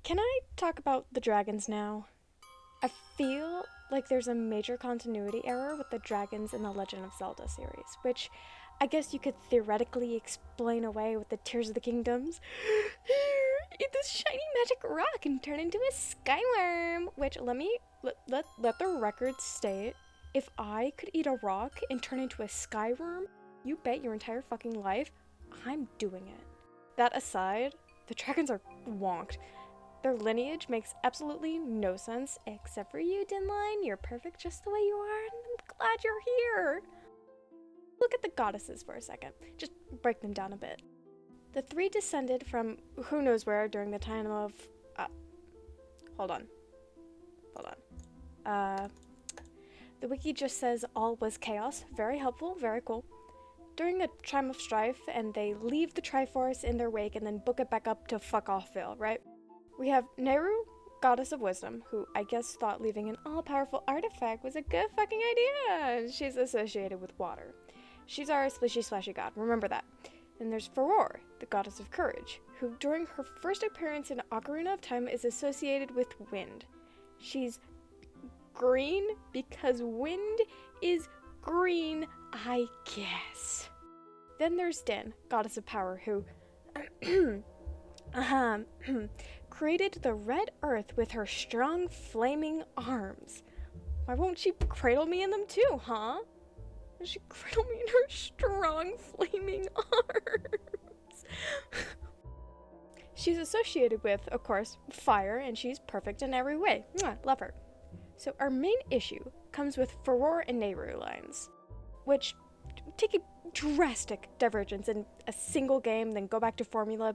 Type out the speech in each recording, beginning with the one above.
Can I talk about the dragons now? I feel like there's a major continuity error with the dragons in the Legend of Zelda series, which I guess you could theoretically explain away with the Tears of the Kingdoms. Here, eat this shiny magic rock and turn into a skyworm. Which, let the record state, if I could eat a rock and turn into a skyworm, you bet your entire fucking life, I'm doing it. That aside, the dragons are wonked. Their lineage makes absolutely no sense, except for you, Dinline. You're perfect just the way you are, and I'm glad you're here. Look at the goddesses for a second. Just break them down a bit. The three descended from who knows where during the time of... Hold on. The wiki just says all was chaos. Very helpful, very cool. During a time of strife, and they leave the Triforce in their wake and then book it back up to fuck offville, right? We have Nehru, goddess of wisdom, who I guess thought leaving an all-powerful artifact was a good fucking idea. She's associated with water. She's our splishy-splashy god, remember that. Then there's Furore, the goddess of courage, who during her first appearance in Ocarina of Time is associated with wind. She's green because wind is green, I guess. Then there's Din, goddess of power, who created the red earth with her strong flaming arms. Why won't she cradle me in them too, huh? Why she cradle me in her strong flaming arms? She's associated with, of course, fire, and she's perfect in every way. Mwah, love her. So our main issue comes with Furore and Nehru lines, which take a drastic divergence in a single game, then go back to formula,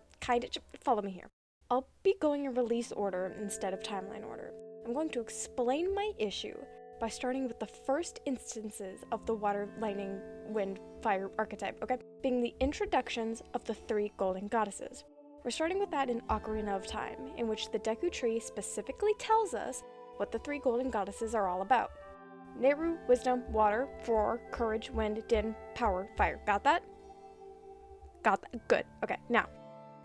follow me here. I'll be going in release order instead of timeline order. I'm going to explain my issue by starting with the first instances of the water, lightning, wind, fire archetype, okay? Being the introductions of the three golden goddesses. We're starting with that in Ocarina of Time, in which the Deku Tree specifically tells us what the three golden goddesses are all about. Nehru, wisdom, water, Furore, courage, wind, Din, power, fire. Got that? Got that? Good. Okay, now,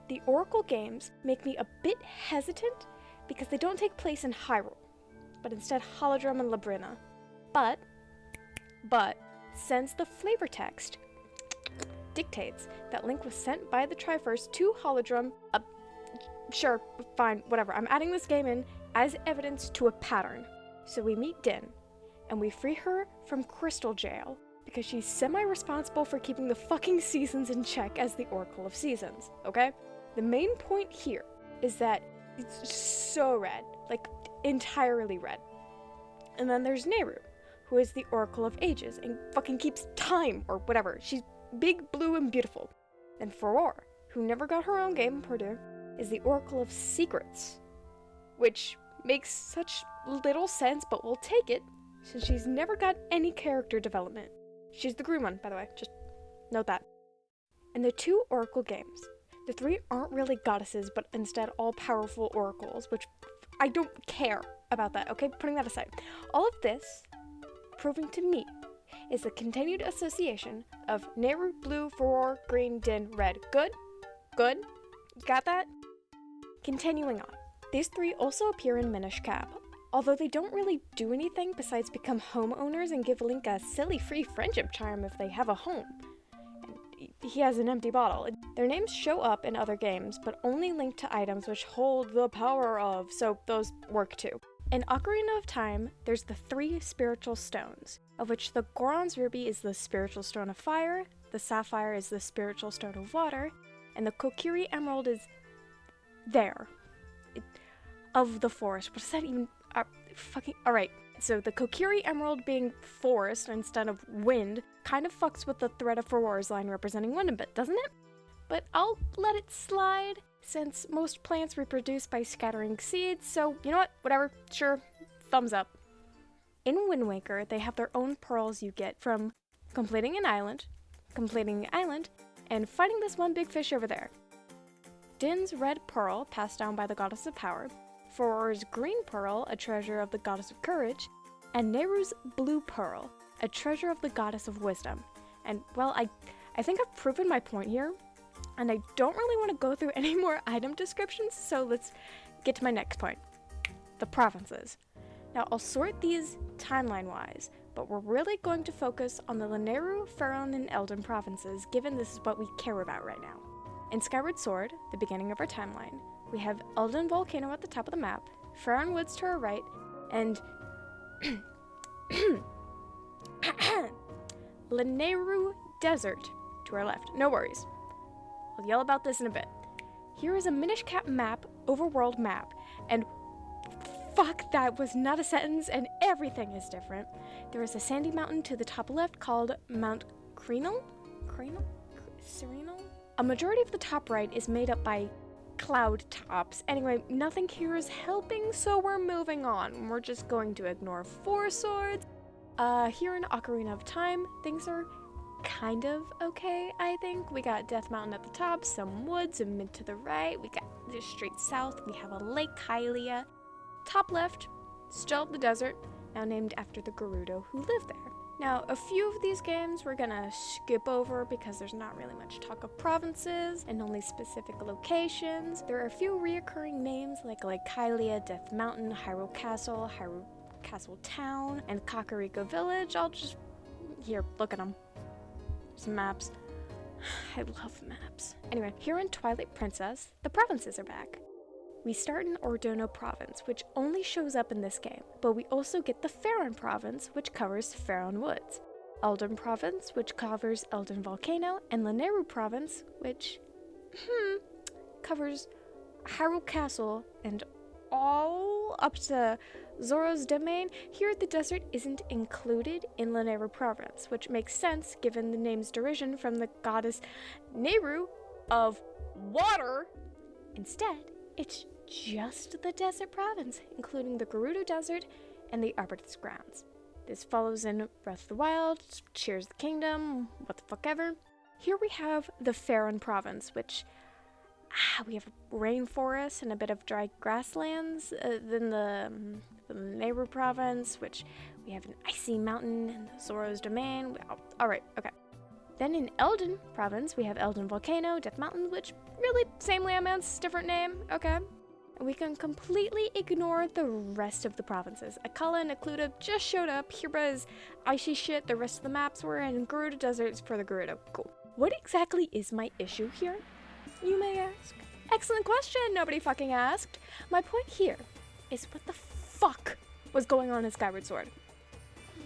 the Oracle games make me a bit hesitant because they don't take place in Hyrule, but instead Holodrum and Labrina. But, since the flavor text dictates that Link was sent by the Triforce to Holodrum, sure, fine, whatever. I'm adding this game in as evidence to a pattern. So we meet Din, and we free her from Crystal Jail, because she's semi-responsible for keeping the fucking seasons in check as the Oracle of Seasons, okay? The main point here is that it's so red, like entirely red. And then there's Nehru, who is the Oracle of Ages and fucking keeps time or whatever. She's big, blue, and beautiful. And Furore, who never got her own game, Purdue, is the Oracle of Secrets, which makes such little sense, but we'll take it, since she's never got any character development. She's the green one, by the way, just note that. And the two Oracle games, the three aren't really goddesses, but instead all-powerful oracles, which I don't care about that, okay? Putting that aside. All of this, proving to me, is the continued association of Nehru, blue, Furore, green, Din, red. Good? Good? Got that? Continuing on. These three also appear in Minish Cap, although they don't really do anything besides become homeowners and give Link a silly free friendship charm if they have a home. And he has an empty bottle. Their names show up in other games, but only linked to items which hold the power of, so those work too. In Ocarina of Time, there's the three spiritual stones, of which the Goron's Ruby is the spiritual stone of fire, the Sapphire is the spiritual stone of water, and the Kokiri Emerald is there. Of the forest. What does that even... Alright, so the Kokiri Emerald being forest instead of wind kind of fucks with the thread of Furore's line representing wind a bit, doesn't it? But I'll let it slide, since most plants reproduce by scattering seeds, so you know what? Whatever. Sure. Thumbs up. In Wind Waker, they have their own pearls you get from completing the island, and fighting this one big fish over there. Din's red pearl, passed down by the goddess of power, Furore's green pearl, a treasure of the goddess of courage, and Nehru's blue pearl, a treasure of the goddess of wisdom. And, well, I think I've proven my point here, and I don't really want to go through any more item descriptions, so let's get to my next point. The provinces. Now, I'll sort these timeline-wise, but we're really going to focus on the Lanayru, Faron, and Eldin provinces, given this is what we care about right now. In Skyward Sword, the beginning of our timeline, we have Eldin Volcano at the top of the map, Faron Woods to our right, and Lanayru Desert to our left. No worries. I'll yell about this in a bit. Here is a Minish Cap map, overworld map, and fuck, that was not a sentence, and everything is different. There is a sandy mountain to the top left called Mount Crenal? Serenal? A majority of the top right is made up by cloud tops. Anyway, nothing here is helping, so we're moving on. We're just going to ignore Four Swords. Here in Ocarina of Time, things are kind of okay, I think. We got Death Mountain at the top, some woods, and mid to the right. We got the straight south, we have a Lake Hylia. Top left, still the desert, now named after the Gerudo who lived there. Now, a few of these games we're gonna skip over because there's not really much talk of provinces and only specific locations. There are a few reoccurring names like Lake Hylia, Death Mountain, Hyrule Castle Town, and Kakariko Village. I'll just, here, look at them. Some maps. I love maps. Anyway, here in Twilight Princess, the provinces are back. We start in Ordono Province, which only shows up in this game, but we also get the Faron Province, which covers Faron Woods, Eldin Province, which covers Eldin Volcano, and Lanayru Province, which, covers Hyrule Castle and all up to Zora's Domain. Here, the desert isn't included in Lanayru Province, which makes sense given the name's derision from the goddess Nehru of water. Instead, it's just the desert province, including the Gerudo Desert and the Arbutus Grounds. This follows in Breath of the Wild, Tears of the Kingdom, what the fuck ever. Here we have the Faron Province, which we have a rainforest and a bit of dry grasslands. Then the Nehru Province, which we have an icy mountain and the Zora's Domain. Alright, okay. Then in Eldin Province, we have Eldin Volcano, Death Mountain, which really same landmass, different name, okay. And we can completely ignore the rest of the provinces. Akala and Occluta just showed up. Hirba is icy shit. The rest of the maps were in Gerudo Deserts for the Gerudo. Cool. What exactly is my issue here, you may ask? Excellent question, nobody fucking asked. My point here is what the fuck was going on in Skyward Sword?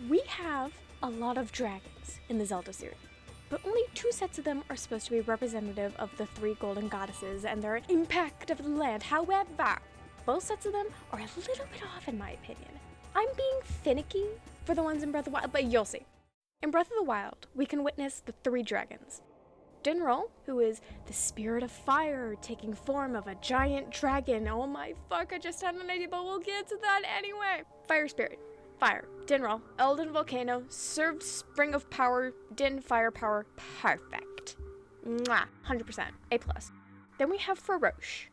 We have a lot of dragons in the Zelda series, but only 2 sets of them are supposed to be representative of the 3 golden goddesses and their impact of the land. However, both sets of them are a little bit off in my opinion. I'm being finicky for the ones in Breath of the Wild, but you'll see. In Breath of the Wild, we can witness the 3 dragons. Dinral, who is the spirit of fire taking form of a giant dragon. Oh my fuck, I just had an idea, but we'll get to that anyway. Fire spirit. Fire. Dinral. Eldin Volcano. Served Spring of Power. Din Firepower. Perfect. Mwah. 100%. A+. Then we have Farosh,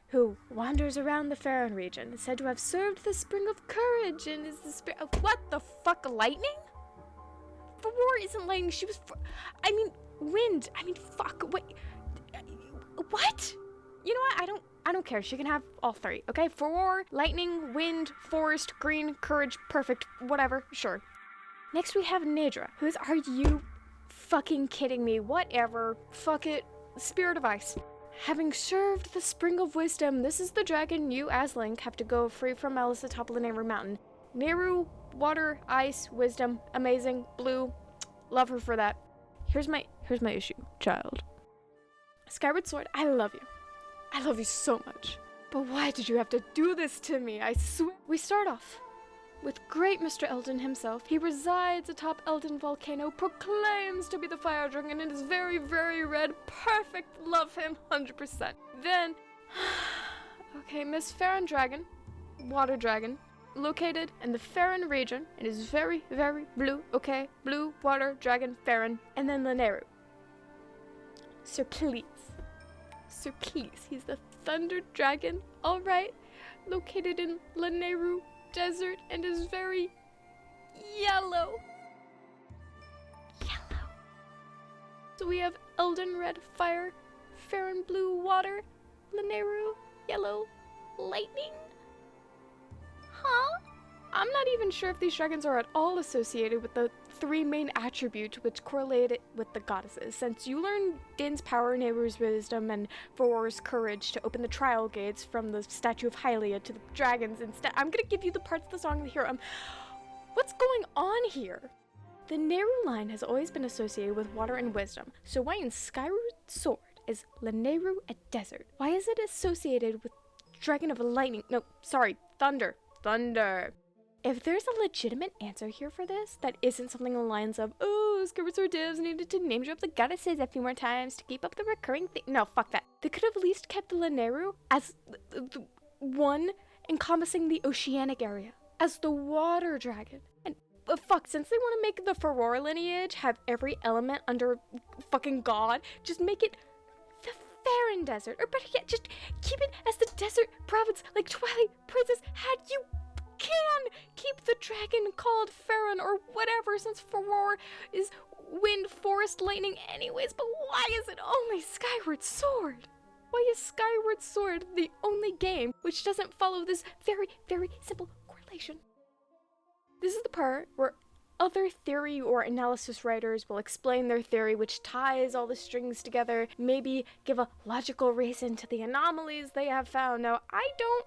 who wanders around the Faron region, said to have served the Spring of Courage and is the spirit of what the fuck, lightning? Faror isn't lightning, she was wind. Fuck, wait. What? You know what? I don't care. She can have all 3, okay? Faror, lightning, wind, forest, green, courage, perfect, whatever, sure. Next we have Nedra, are you fucking kidding me? Whatever, fuck it. Spirit of Ice. Having served the Spring of Wisdom, this is the dragon you, as Link, have to go free from Alice atop of the Nehru Mountain. Nehru, water, ice, wisdom, amazing, blue, love her for that. Here's my issue, child. Skyward Sword, I love you. I love you so much. But why did you have to do this to me? I swear. We start off with great Mr. Eldin himself. He resides atop Eldin Volcano, proclaims to be the fire dragon, and is very, very red. Perfect. Love him 100%. Then, okay, Miss Faron Dragon, water dragon, located in the Faron region. It is very, very blue, okay? Blue, water, dragon, Faron. And then Lanayru. Sir, please, he's the Thunder Dragon, alright? Located in Lanayru Desert and is very yellow. So we have Eldin Red Fire, Faron Blue Water, Lanayru Yellow, lightning? Huh? I'm not even sure if these dragons are at all associated with the 3 main attributes which correlate it with the goddesses. Since you learn Din's power, Nehru's wisdom, and Fauror's courage to open the trial gates from the statue of Hylia to the dragons instead, I'm gonna give you the parts of the song to hear. What's going on here? The Nehru line has always been associated with water and wisdom, so why in Skyward Sword is Lanayru a desert? Why is it associated with Dragon of Lightning? No, sorry, Thunder. Thunder. If there's a legitimate answer here for this that isn't something along the lines of, oh, Skyward Sword devs needed to name drop the goddesses a few more times to keep up the recurring thing. No, fuck that. They could have at least kept the Lanayru as the one encompassing the oceanic area, as the water dragon. And fuck, since they want to make the Fauror lineage have every element under fucking God, just make it the Farron Desert. Or better yet, just keep it as the desert province like Twilight Princess had. You can keep the dragon called Farron or whatever, since Fauror is wind, forest, lightning anyways, but why is it only Skyward Sword? Why is Skyward Sword the only game which doesn't follow this very, very simple correlation? This is the part where other theory or analysis writers will explain their theory, which ties all the strings together, maybe give a logical reason to the anomalies they have found. Now, I don't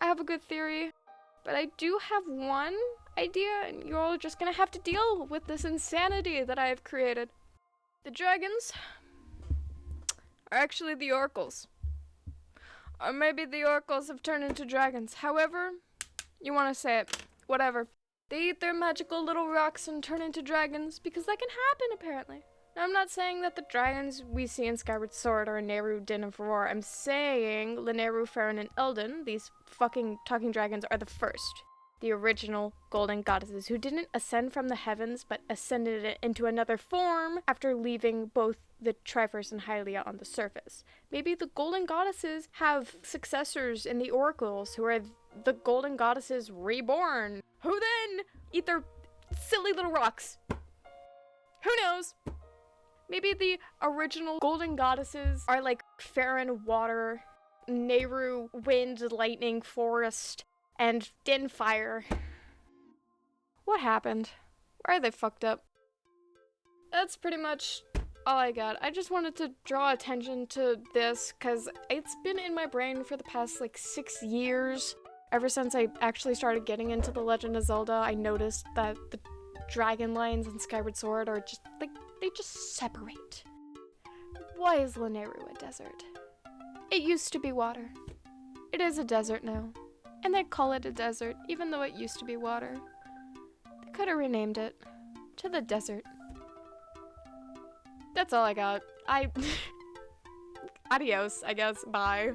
have a good theory, but I do have one idea, and you're all just gonna have to deal with this insanity that I have created. The dragons are actually the oracles. Or maybe the oracles have turned into dragons. However you want to say it, whatever. They eat their magical little rocks and turn into dragons because that can happen, apparently. Now, I'm not saying that the dragons we see in Skyward Sword are Nehru, Din, and Fauror. I'm saying Lanayru, Farron, and Eldon, these fucking talking dragons, are the first. The original golden goddesses who didn't ascend from the heavens but ascended it into another form after leaving both the Triforce and Hylia on the surface. Maybe the golden goddesses have successors in the oracles who are the golden goddesses reborn, who then eat their silly little rocks. Who knows? Maybe the original golden goddesses are like Farron, water, Nehru, wind, lightning, forest, and Din, fire. What happened? Why are they fucked up? That's pretty much all I got. I just wanted to draw attention to this because it's been in my brain for the past 6 years. Ever since I actually started getting into The Legend of Zelda, I noticed that the dragon lines in Skyward Sword are just they just separate. Why is Lanayru a desert? It used to be water. It is a desert now. And they call it a desert, even though it used to be water. They could have renamed it to the desert. That's all I got. Adios, I guess. Bye.